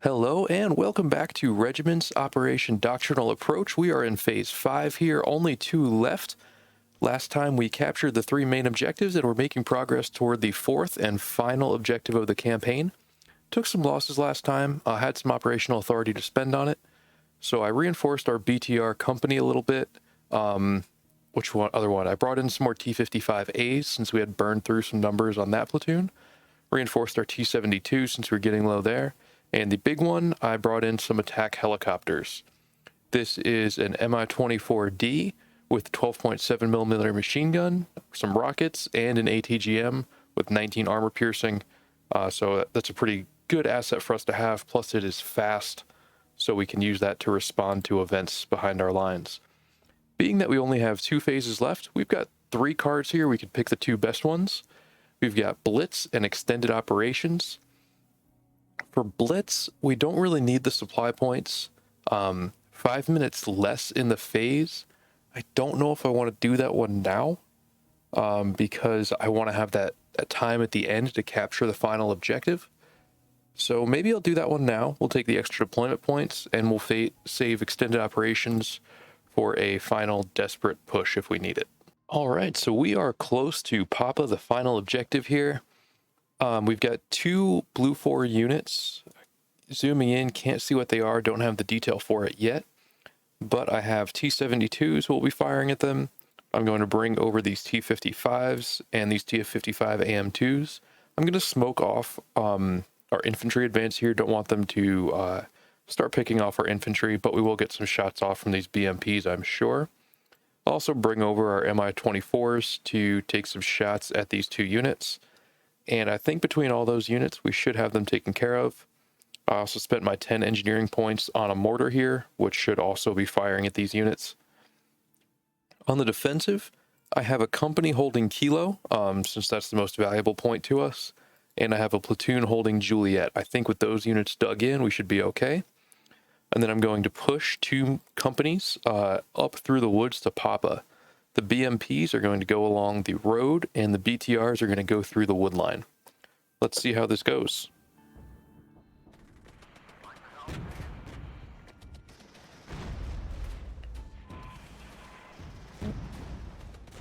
Hello and welcome back to Regiments Operation Doctrinal Approach. We are in Phase 5 here, only 2 left. Last time we captured the 3 main objectives and we're making progress toward the 4th and final objective of the campaign. Took some losses last time, had some operational authority to spend on it, so I reinforced our BTR company a little bit. Which one? Other one? I brought in some more T-55As since we had burned through some numbers on that platoon. Reinforced our T-72 since we were getting low there. And the big one, I brought in some attack helicopters. This is an Mi-24D with 12.7mm machine gun, some rockets, and an ATGM with 19 armor piercing. So that's a pretty good asset for us to have, plus it is fast, so we can use that to respond to events behind our lines. Being that we only have 2 phases left, we've got 3 cards here. We could pick the 2 best ones. We've got Blitz and Extended Operations. For Blitz, we don't really need the supply points. 5 minutes less in the phase. I don't know if I want to do that one now, because I want to have that time at the end to capture the final objective. So maybe I'll do that one now. We'll take the extra deployment points, and we'll save Extended Operations for a final desperate push if we need it. All right, so we are close to Papa, the final objective here. We've got 2 Blue 4 units. Zooming in, can't see what they are, don't have the detail for it yet. But I have T-72s we'll be firing at them. I'm going to bring over these T-55s and these T-55 AM2s. I'm going to smoke off our infantry advance here. Don't want them to start picking off our infantry, but we will get some shots off from these BMPs, I'm sure. I'll also bring over our Mi-24s to take some shots at these 2 units. And I think between all those units, we should have them taken care of. I also spent my 10 engineering points on a mortar here, which should also be firing at these units. On the defensive, I have a company holding Kilo, since that's the most valuable point to us. And I have a platoon holding Juliet. I think with those units dug in, we should be okay. And then I'm going to push 2 companies up through the woods to Papa. The BMPs are going to go along the road, and the BTRs are going to go through the wood line. Let's see how this goes.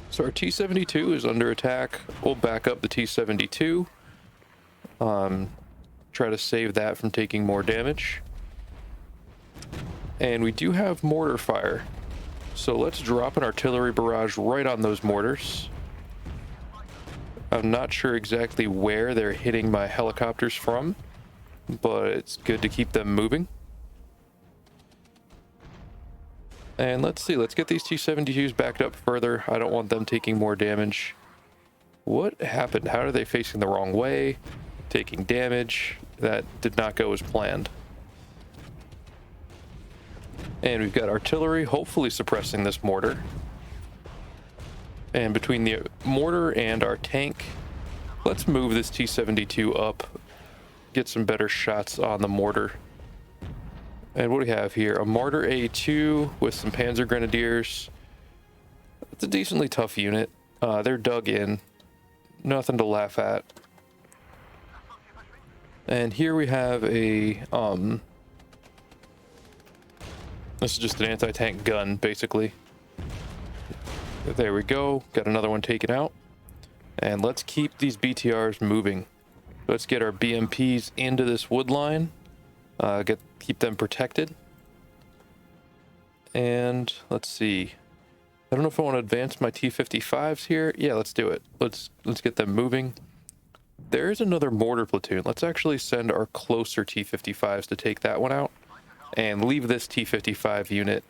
So our T-72 is under attack. We'll back up the T-72. Try to save that from taking more damage. And we do have mortar fire. So let's drop an artillery barrage right on those mortars. I'm not sure exactly where they're hitting my helicopters from, but it's good to keep them moving. And let's see, let's get these T-72s backed up further. I don't want them taking more damage. What happened? How are they facing the wrong way? Taking damage. That did not go as planned. And we've got artillery hopefully suppressing this mortar. And between the mortar and our tank, let's move this T-72 up, get some better shots on the mortar. And what do we have here? A Martyr A2 with some Panzer Grenadiers. It's a decently tough unit. They're dug in. Nothing to laugh at. And here we have a... this is just an anti-tank gun, basically. There we go. Got another one taken out. And let's keep these BTRs moving. Let's get our BMPs into this wood line. Keep them protected. And let's see. I don't know if I want to advance my T-55s here. Yeah, let's do it. Let's get them moving. There's another mortar platoon. Let's actually send our closer T-55s to take that one out. And leave this T-55 unit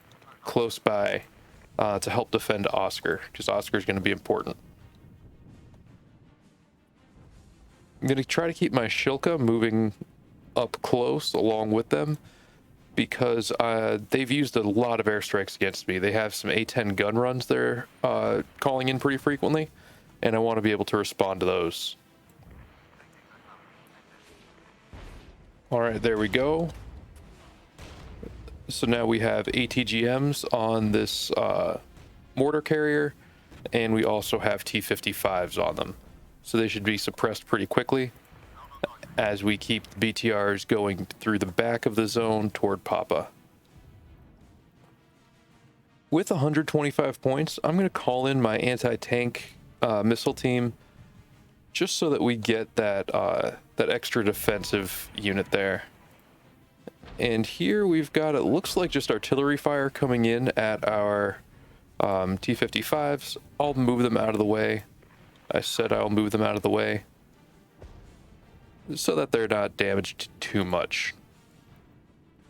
close by to help defend Oscar, because Oscar is going to be important. I'm going to try to keep my Shilka moving up close along with them, because they've used a lot of airstrikes against me. They have some A-10 gun runs they're calling in pretty frequently, and I want to be able to respond to those. All right, there we go. So now we have ATGMs on this mortar carrier, and we also have T-55s on them. So they should be suppressed pretty quickly. as we keep the BTRs going through the back of the zone toward Papa. With 125 points, I'm going to call in my anti-tank missile team just so that we get that that extra defensive unit there. And here we've got, it looks like just artillery fire coming in at our T-55s. I'll move them out of the way. I said I'll move them out of the way so that they're not damaged too much.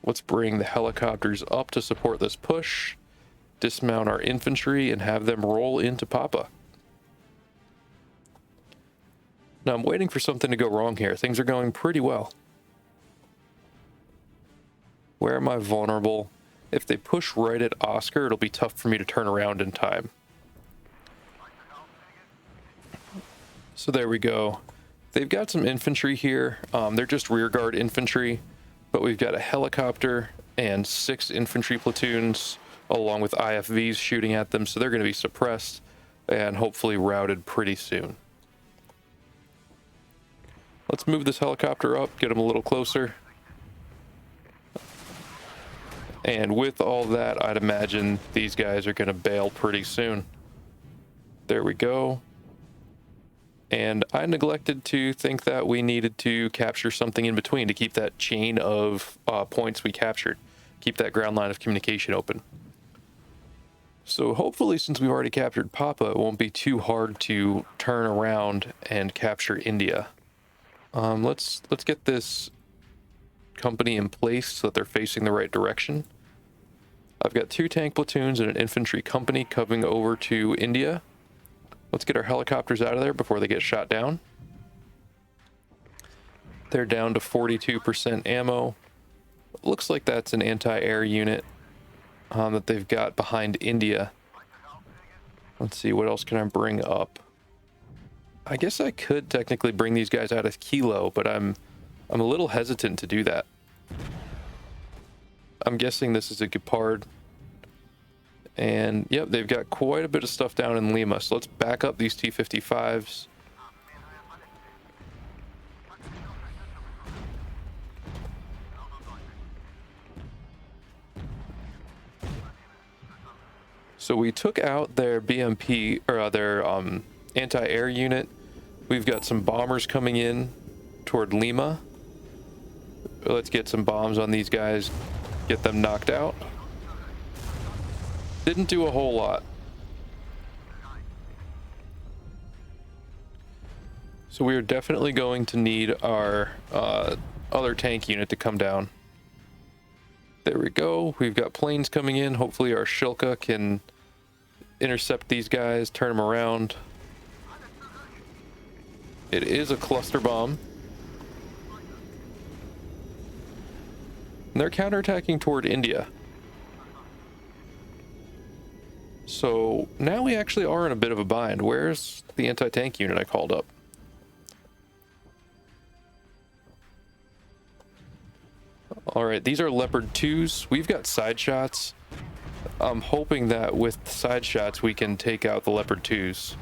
Let's bring the helicopters up to support this push, dismount our infantry, and have them roll into Papa. Now I'm waiting for something to go wrong here. Things are going pretty well. Where am I vulnerable? If they push right at Oscar, it'll be tough for me to turn around in time. So there we go. They've got some infantry here. They're just rearguard infantry, but we've got a helicopter and 6 infantry platoons along with IFVs shooting at them, so they're going to be suppressed and hopefully routed pretty soon. Let's move this helicopter up, get them a little closer. And with all that, I'd imagine these guys are going to bail pretty soon. There we go. And I neglected to think that we needed to capture something in between to keep that chain of points we captured, keep that ground line of communication open. So hopefully, since we've already captured Papa, it won't be too hard to turn around and capture India. Let's get this company in place so that they're facing the right direction. I've got 2 tank platoons and an infantry company coming over to India. Let's get our helicopters out of there before they get shot down. They're down to 42% ammo. Looks like that's an anti-air unit that they've got behind India. Let's see, what else can I bring up? I guess I could technically bring these guys out of Kilo, but I'm a little hesitant to do that. I'm guessing this is a Gepard. And yep, they've got quite a bit of stuff down in Lima. So let's back up these T-55s. So we took out their BMP, or their anti-air unit. We've got some bombers coming in toward Lima. Let's get some bombs on these guys, get them knocked out. Didn't do a whole lot. So we are definitely going to need our other tank unit to come down. There we go. We've got planes coming in. Hopefully our Shilka can intercept these guys, turn them around. It is a cluster bomb. And they're counterattacking toward India. So now we actually are in a bit of a bind. Where's the anti-tank unit I called up? All right, these are Leopard 2s. We've got side shots. I'm hoping that with side shots we can take out the Leopard 2s.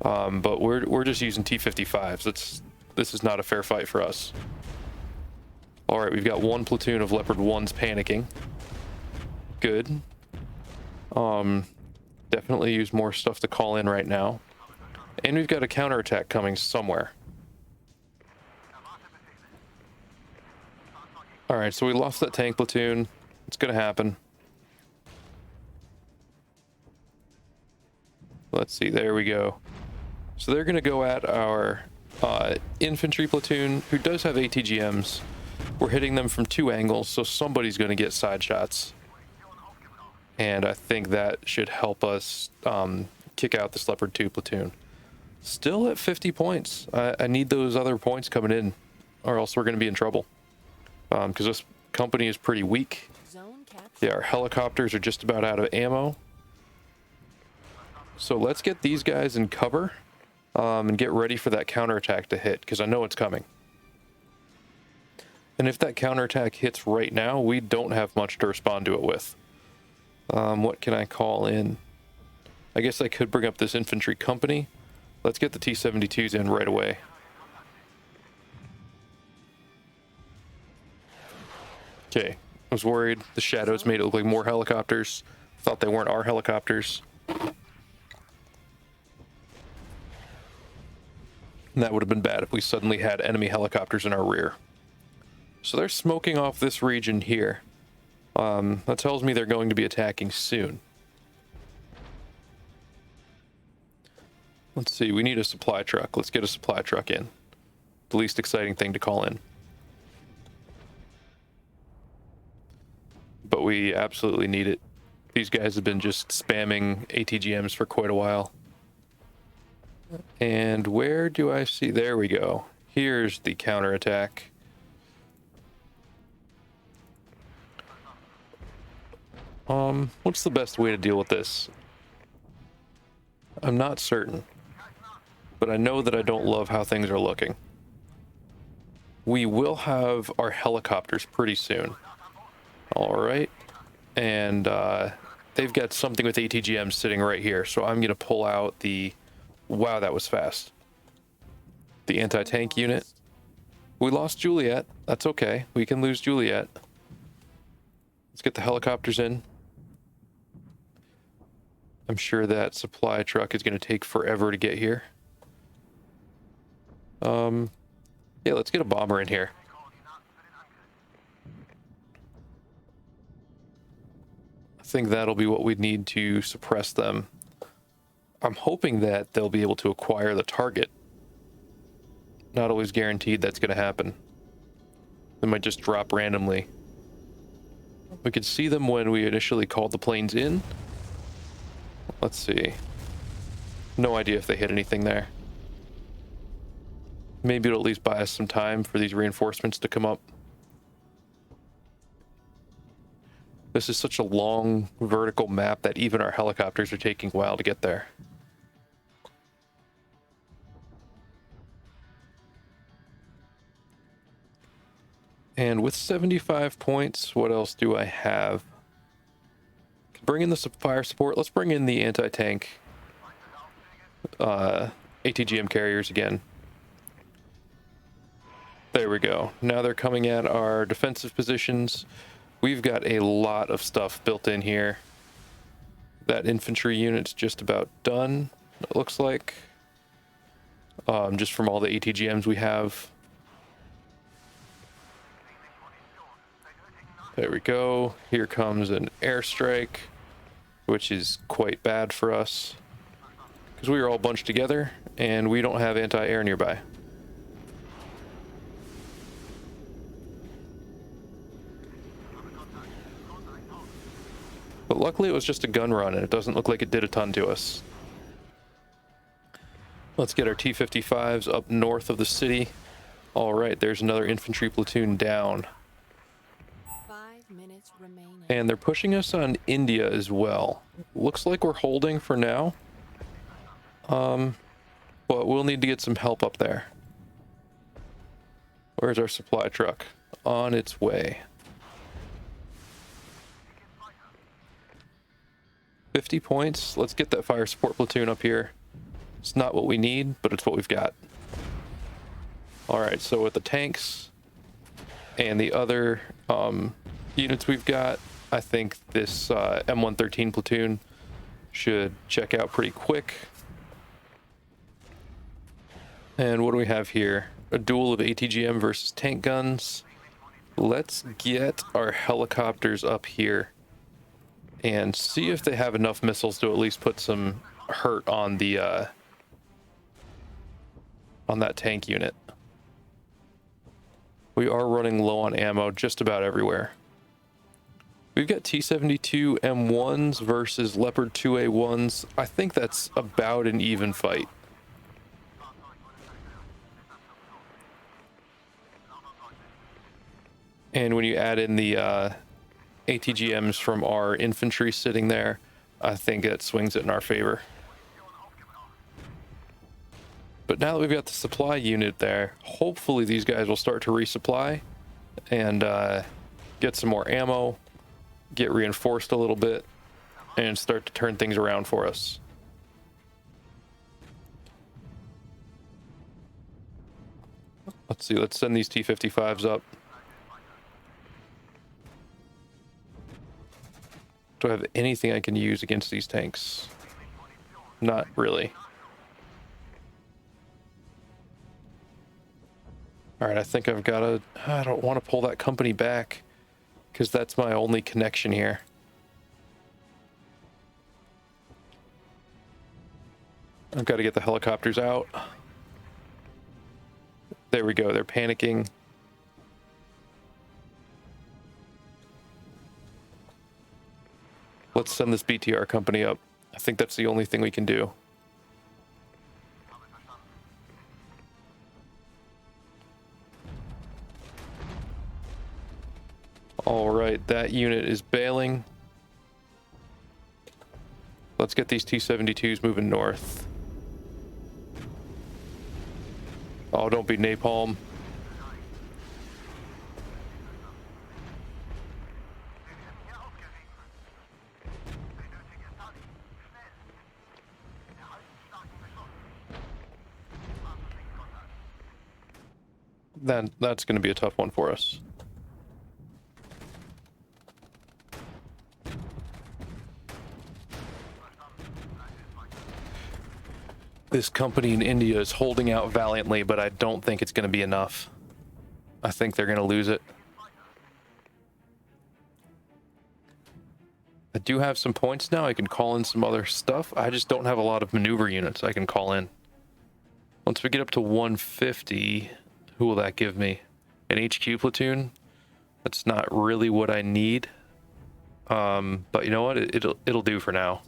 But we're just using T-55s. This is not a fair fight for us. All right, we've got 1 platoon of Leopard 1s panicking. Good. Definitely use more stuff to call in right now. And we've got a counterattack coming somewhere. All right, so we lost that tank platoon. It's gonna happen. Let's see, there we go. So they're gonna go at our infantry platoon, who does have ATGMs. We're hitting them from 2 angles, so somebody's gonna get side shots. And I think that should help us kick out this Leopard 2 platoon. Still at 50 points. I need those other points coming in, or else we're going to be in trouble. Because this company is pretty weak. Yeah, our helicopters are just about out of ammo. So let's get these guys in cover and get ready for that counterattack to hit, because I know it's coming. And if that counterattack hits right now, we don't have much to respond to it with. What can I call in? I guess I could bring up this infantry company. Let's get the T-72s in right away. Okay, I was worried. The shadows made it look like more helicopters. Thought they weren't our helicopters. And that would have been bad if we suddenly had enemy helicopters in our rear. So they're smoking off this region here. That tells me they're going to be attacking soon. Let's see, we need a supply truck. Let's get a supply truck in. The least exciting thing to call in. But we absolutely need it. These guys have been just spamming ATGMs for quite a while. And where do I see? There we go. Here's the counterattack. What's the best way to deal with this? I'm not certain, but I know that I don't love how things are looking. We will have our helicopters pretty soon. All right. And they've got something with ATGM sitting right here. So I'm going to pull out the... Wow, that was fast. The anti-tank unit. We lost Juliet. That's okay. We can lose Juliet. Let's get the helicopters in. I'm sure that supply truck is going to take forever to get here. Yeah, let's get a bomber in here. I think that'll be what we need to suppress them. I'm hoping that they'll be able to acquire the target. Not always guaranteed that's going to happen. They might just drop randomly. We could see them when we initially called the planes in. Let's see. No idea if they hit anything there. Maybe it'll at least buy us some time for these reinforcements to come up. This is such a long vertical map that even our helicopters are taking a while to get there. And with 75 points, what else do I have? Bring in the fire support. Let's bring in the anti-tank ATGM carriers again. There we go. Now they're coming at our defensive positions. We've got a lot of stuff built in here. That infantry unit's just about done, it looks like. Just from all the ATGMs we have. There we go. Here comes an airstrike, which is quite bad for us. Because we are all bunched together, and we don't have anti-air nearby. But luckily it was just a gun run, and it doesn't look like it did a ton to us. Let's get our T-55s up north of the city. All right, there's another infantry platoon down. 5 minutes remaining. And they're pushing us on India as well. Looks like we're holding for now. But we'll need to get some help up there. Where's our supply truck? On its way. 50 points. Let's get that fire support platoon up here. It's not what we need, but it's what we've got. All right, so with the tanks and the other units we've got, I think this M113 platoon should check out pretty quick. And what do we have here? A duel of ATGM versus tank guns. Let's get our helicopters up here and see if they have enough missiles to at least put some hurt on the on that tank unit. We are running low on ammo just about everywhere. We've got T-72 M1s versus Leopard 2A1s. I think that's about an even fight. And when you add in the ATGMs from our infantry sitting there, I think that swings it in our favor. But now that we've got the supply unit there, hopefully these guys will start to resupply and get some more ammo, get reinforced a little bit, and start to turn things around for us. Let's see, let's send these T-55s up. Do I have anything I can use against these tanks? Not really. All right, I think I've got to... I don't want to pull that company back because that's my only connection here. I've got to get the helicopters out. There we go. They're panicking. Let's send this BTR company up. I think that's the only thing we can do. All right, that unit is bailing. Let's get these T-72s moving north. Oh, don't be napalm. That's going to be a tough one for us. This company in India is holding out valiantly, but I don't think it's going to be enough. I think they're going to lose it. I do have some points now. I can call in some other stuff. I just don't have a lot of maneuver units I can call in. Once we get up to 150, who will that give me? An HQ platoon? That's not really what I need. But you know what? It'll do for now.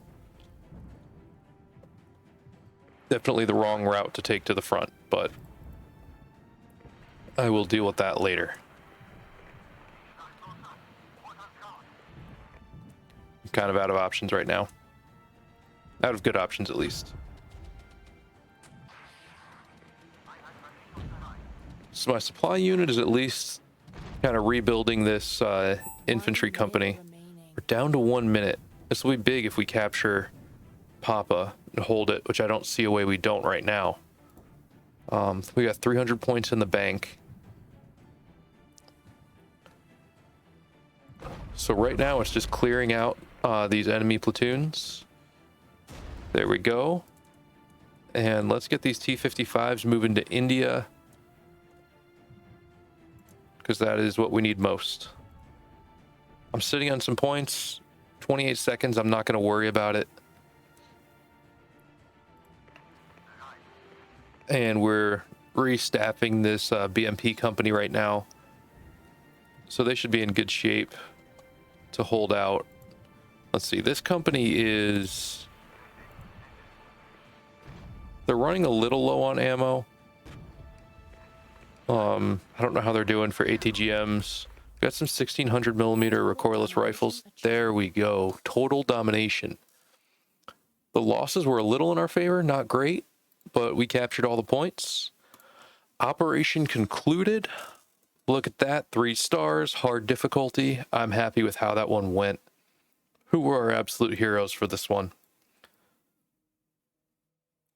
Definitely the wrong route to take to the front, but I will deal with that later. I'm kind of out of options right now. Out of good options, at least. So my supply unit is at least kind of rebuilding this infantry company. We're down to 1 minute. This will be big if we capture Papa and hold it, which I don't see a way we don't right now. We got 300 points in the bank. So right now it's just clearing out these enemy platoons. There we go. And let's get these T-55s moving to India, because that is what we need most. I'm sitting on some points. 28 seconds. I'm not going to worry about it. And we're restaffing this BMP company right now, so they should be in good shape to hold out. Let's see, this company is... they're running a little low on ammo. I don't know how they're doing for ATGMs. Got some 1600 millimeter recoilless rifles. There we go. Total domination. The losses were a little in our favor, not great, but we captured all the points. Operation concluded. Look at that, 3 stars, hard difficulty. I'm happy with how that one went. Who were our absolute heroes for this one?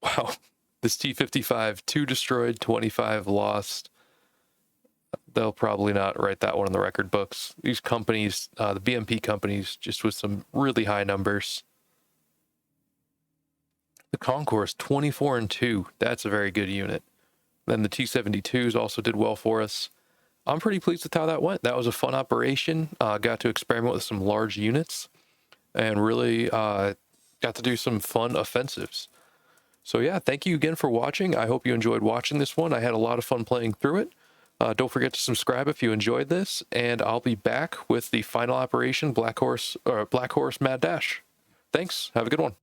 Wow, this T-55, 2 destroyed, 25 lost. They'll probably not write that one in the record books. These companies, the BMP companies, just with some really high numbers. The Concourse, 24 and 2. That's a very good unit. Then the T-72s also did well for us. I'm pretty pleased with how that went. That was a fun operation. Got to experiment with some large units and really got to do some fun offensives. So yeah, thank you again for watching. I hope you enjoyed watching this one. I had a lot of fun playing through it. Don't forget to subscribe if you enjoyed this, and I'll be back with the final operation, Black Horse Mad Dash. Thanks. Have a good one.